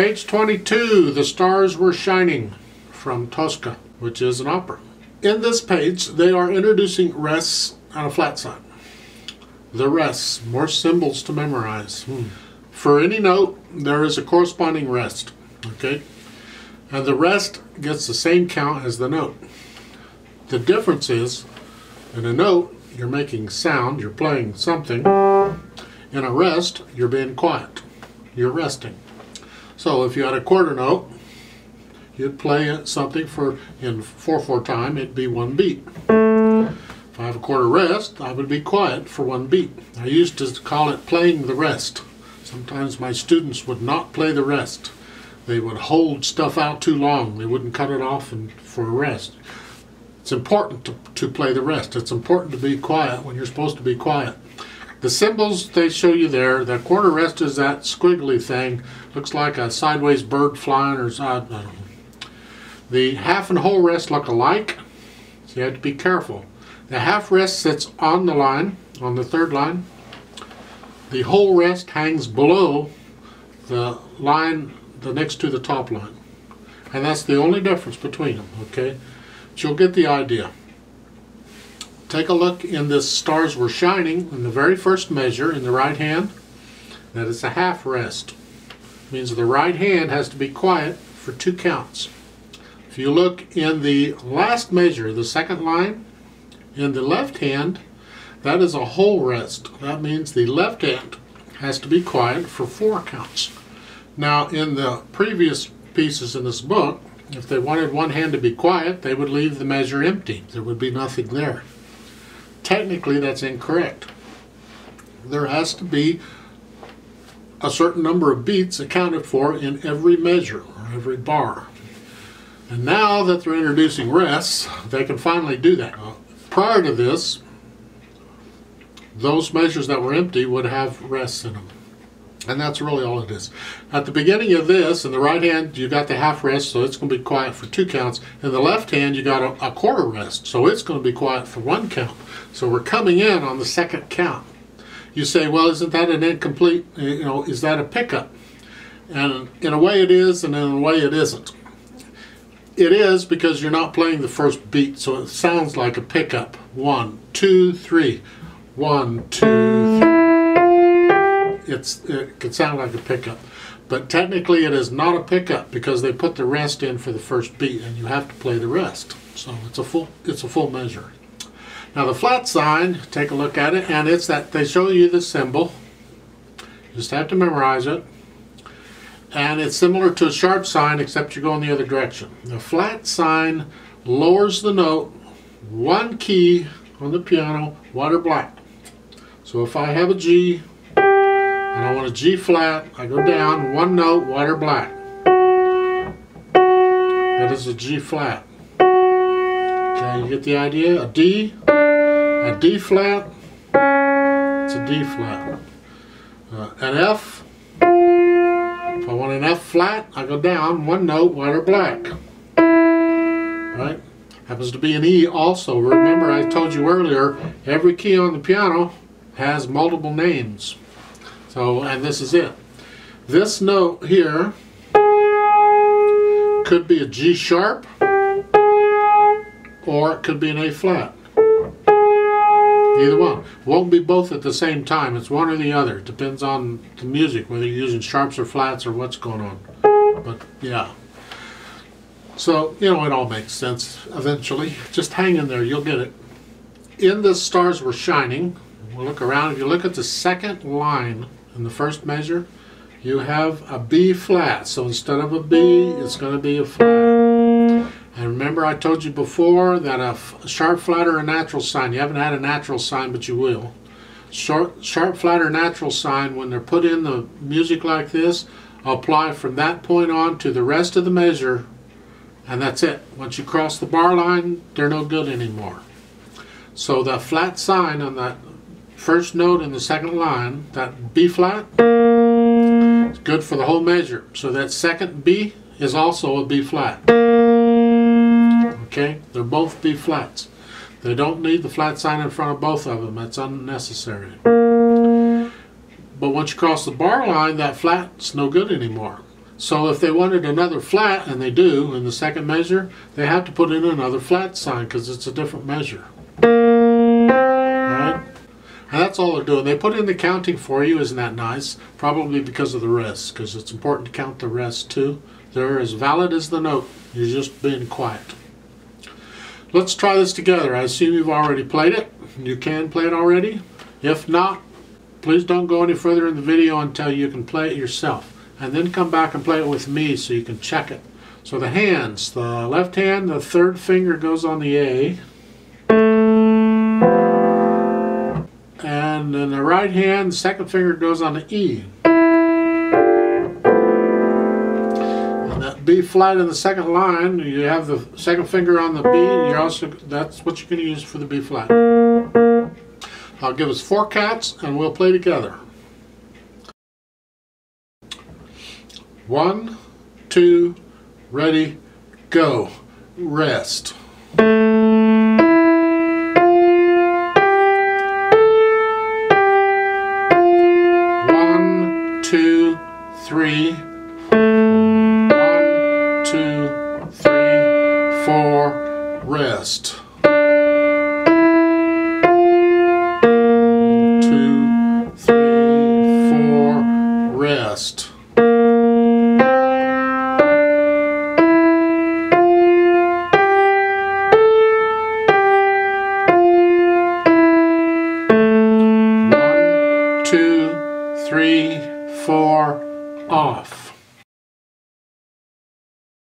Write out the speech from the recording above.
Page 22, The Stars Were Shining from Tosca, which is an opera. In this page, they are introducing rests on a flat sign. The rests, more symbols to memorize. For any note, there is a corresponding rest, okay? And the rest gets the same count as the note. The difference is, in a note, you're making sound, you're playing something. In a rest, you're being quiet. You're resting. So if you had a quarter note, you'd play something in 4/4 time, it'd be one beat. If I have a quarter rest, I would be quiet for one beat. I used to call it playing the rest. Sometimes my students would not play the rest. They would hold stuff out too long. They wouldn't cut it off for a rest. It's important to play the rest. It's important to be quiet when you're supposed to be quiet. The symbols they show you there, that quarter rest is that squiggly thing. Looks like a sideways bird flying or something. I don't know. The half and whole rest look alike, so you have to be careful. The half rest sits on the line, on the third line. The whole rest hangs below the line next to the top line. And that's the only difference between them, okay? But you'll get the idea. Take a look in this Stars Were Shining in the very first measure in the right hand. That is a half rest. It means the right hand has to be quiet for 2 counts. If you look in the last measure, the second line, in the left hand, that is a whole rest. That means the left hand has to be quiet for 4 counts. Now in the previous pieces in this book, if they wanted one hand to be quiet, they would leave the measure empty. There would be nothing there. Technically, that's incorrect. There has to be a certain number of beats accounted for in every measure, or every bar. And now that they're introducing rests, they can finally do that. Prior to this, those measures that were empty would have rests in them. And that's really all it is. At the beginning of this, in the right hand, you got the half rest, so it's going to be quiet for 2 counts. In the left hand, you got a quarter rest, so it's going to be quiet for 1 count. So we're coming in on the second count. You say, well, isn't that an incomplete, is that a pickup? And in a way it is, and in a way it isn't. It is because you're not playing the first beat, so it sounds like a pickup. 1, 2, 3. 1, 2, 3. It could sound like a pickup, but technically it is not a pickup because they put the rest in for the first beat, and you have to play the rest. So it's a full measure. Now the flat sign, take a look at it, and it's that they show you the symbol. You just have to memorize it, and it's similar to a sharp sign except you're going the other direction. The flat sign lowers the note 1 key on the piano, white or black. So if I have a G and I want a G flat, I go down 1 note, white or black. That is a G flat. Okay, you get the idea? A D flat, it's a D flat. An F, if I want an F flat, I go down 1 note, white or black. Right? Happens to be an E also. Remember I told you earlier, every key on the piano has multiple names. So, and this is it. This note here could be a G sharp, or it could be an A flat. Either one. Won't be both at the same time. It's one or the other. It depends on the music, whether you're using sharps or flats or what's going on. But yeah. So, it all makes sense eventually. Just hang in there, you'll get it. In the Stars Were Shining, we'll look around. If you look at the second line in the first measure, you have a B flat. So instead of a B, it's going to be a flat. And remember I told you before that a sharp flat or a natural sign, you haven't had a natural sign, but you will. Sharp flat or natural sign, when they're put in the music like this, apply from that point on to the rest of the measure, and that's it. Once you cross the bar line, they're no good anymore. So the flat sign on that first note in the second line, that B flat, is good for the whole measure. So that second B is also a B flat. Okay, they're both B flats. They don't need the flat sign in front of both of them. That's unnecessary. But once you cross the bar line, that flat's no good anymore. So if they wanted another flat, and they do in the second measure, they have to put in another flat sign because it's a different measure. Right? And that's all they're doing. They put in the counting for you. Isn't that nice? Probably because of the rests, because it's important to count the rests too. They're as valid as the note. You're just being quiet. Let's try this together. I assume you've already played it. You can play it already. If not, please don't go any further in the video until you can play it yourself. And then come back and play it with me so you can check it. So the hands, the left hand, the third finger goes on the A. And then the right hand, the second finger goes on the E. And that B flat in the second line, you have the second finger on the B. That's what you're going to use for the B flat. I'll give us 4 counts and we'll play together. 1, 2, ready, go. Rest. 1, 2, 3. 1, 2, 3, 4. Rest.